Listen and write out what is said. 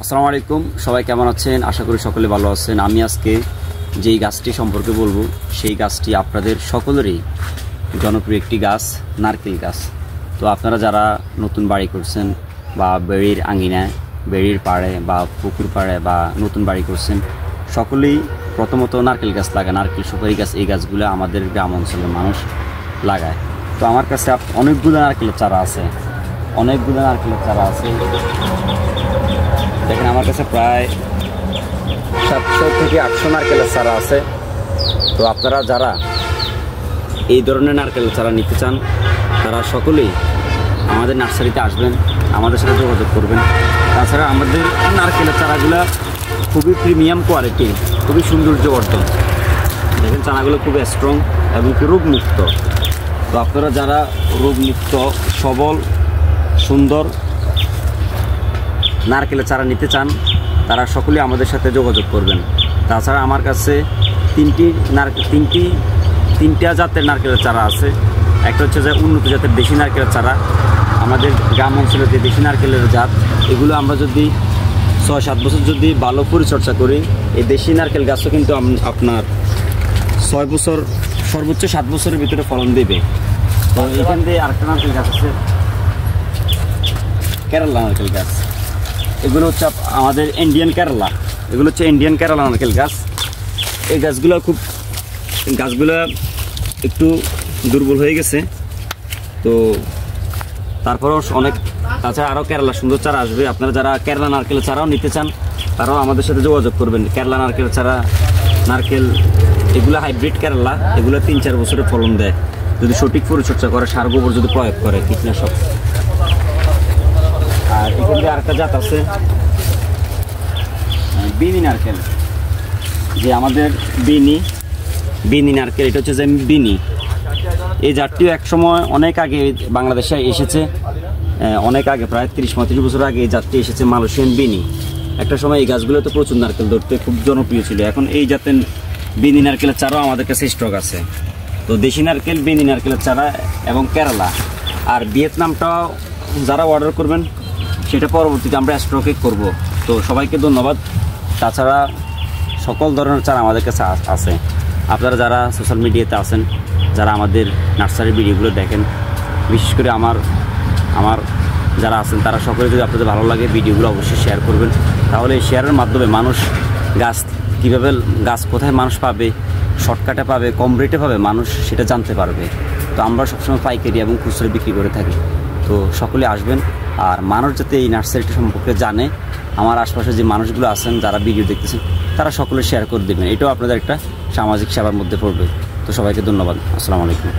আসসালামু আলাইকুম, সবাই কেমন আছেন? আশা করি সকলে ভালো আছেন। আমি আজকে যেই গাছটি সম্পর্কে বলবো সেই গাছটি আপনাদের সকলেরই জনপ্রিয় একটি গাছ, নারকেল গাছ। তো আপনারা যারা নতুন বাড়ি করছেন বা বেড়ির আঙিনায়, বেড়ির পাড়ে বা পুকুর পাড়ে বা নতুন বাড়ি করছেন, সকলেই প্রথমত নারকেল গাছ লাগায়, নারকেল সুপারি গাছ। এই গাছগুলো আমাদের গ্রাম অঞ্চলের মানুষ লাগায়। তো আমার কাছে অনেকগুলো নারকেলের চারা আছে, দেখেন আমার কাছে প্রায় 700 থেকে 800 নারকেলের চারা আছে। তো আপনারা যারা এই ধরনের নারকেলের চারা নিতে চান তারা সকলেই আমাদের নার্সারিতে আসবেন, আমাদের সাথে যোগাযোগ করবেন। তাছাড়া আমাদের নারকেলের চারাগুলো খুবই প্রিমিয়াম কোয়ালিটি, খুবই সৌন্দর্যবর্ধন। দেখেন চারাগুলো খুবই স্ট্রং এবং রোগমুক্ত। তো আপনারা যারা রোগমুক্ত, সবল, সুন্দর নারকেলের চারা নিতে চান তারা সকলেই আমাদের সাথে যোগাযোগ করবেন। তাছাড়া আমার কাছে তিনটা জাতের নারকেলের চারা আছে। একটা হচ্ছে যে উন্নত জাতের দেশি নারকেলের চারা। আমাদের গ্রাম অঞ্চলে যে দেশি নারকেলের জাত, এগুলো আমরা যদি 6-7 বছর যদি ভালো পরিচর্যা করি, এই দেশি নারকেল গাছও কিন্তু আপনার 6 বছর, সর্বোচ্চ 7 বছরের ভিতরে ফলন দেবে। তো এখান দিয়ে আরেকটা নারকেল গাছ আছে, কেরালা নারকেল গাছ। এগুলো হচ্ছে আমাদের ইন্ডিয়ান কেরালা, এগুলো হচ্ছে ইন্ডিয়ান কেরালা নারকেল গাছ। এই গাছগুলো একটু দুর্বল হয়ে গেছে। তো তারপরেও অনেক, তাছাড়া আরও কেরালা সুন্দর চারা আসবে। আপনারা যারা কেরালা নারকেলের চারাও নিতে চান তারাও আমাদের সাথে যোগাযোগ করবেন। কেরালা নারকেলের চারা, নারকেল এগুলো হাইব্রিড কেরালা, এগুলো 3-4 বছরে ফলন দেয় যদি সঠিক পরিচর্যা করে, সার গোবর যদি প্রয়োগ করে, কীটনাশক। আর এখান দিয়ে আরেকটা জাত আছে বিনি নারকেল, যে আমাদের বিনি নারকেল, এটা হচ্ছে যে বিনি। এই জাতটিও একসময় অনেক আগে বাংলাদেশে এসেছে, অনেক আগে, প্রায় 30-35 বছর আগে এই জাতটি এসেছে, মালয়েশিয়ান বিনি। একটা সময় এই গাছগুলো তো প্রচুর নারকেল ধরতে খুব জনপ্রিয় ছিল। এখন এই জাতের বিনি নারকেলের চারাও আমাদের কাছে স্টক আছে। তো দেশি নারকেল, বিনি নারকেলের চারা এবং কেরালা আর ভিয়েতনামটাও যারা অর্ডার করবেন সেটা পরবর্তীতে আমরা স্টকে করব। তো সবাইকে ধন্যবাদ। তাছাড়া সকল ধরনের চারা আমাদের কাছে আছে। আপনারা যারা সোশ্যাল মিডিয়াতে আছেন, যারা আমাদের নার্সারির ভিডিওগুলো দেখেন, বিশেষ করে আমার যারা আছেন তারা সকলে যদি আপনাদের ভালো লাগে ভিডিওগুলো অবশ্যই শেয়ার করবেন। তাহলে এই শেয়ারের মাধ্যমে মানুষ গাছ কোথায় মানুষ পাবে, শর্টকাটে পাবে, কম রেটে পাবে, মানুষ সেটা জানতে পারবে। তো আমরা সবসময় পাইকারি এবং খুচরো বিক্রি করে থাকি। তো সকলে আসবেন। আর মানুষ যাতে এই নার্সারিটা সম্পর্কে জানে, আমার আশপাশে যে মানুষগুলো আছেন যারা ভিডিও দেখতেছেন তারা সকলে শেয়ার করে দেবেন। এটাও আপনাদের একটা সামাজিক সেবার মধ্যে পড়বে। তো সবাইকে ধন্যবাদ। আসসালামু আলাইকুম।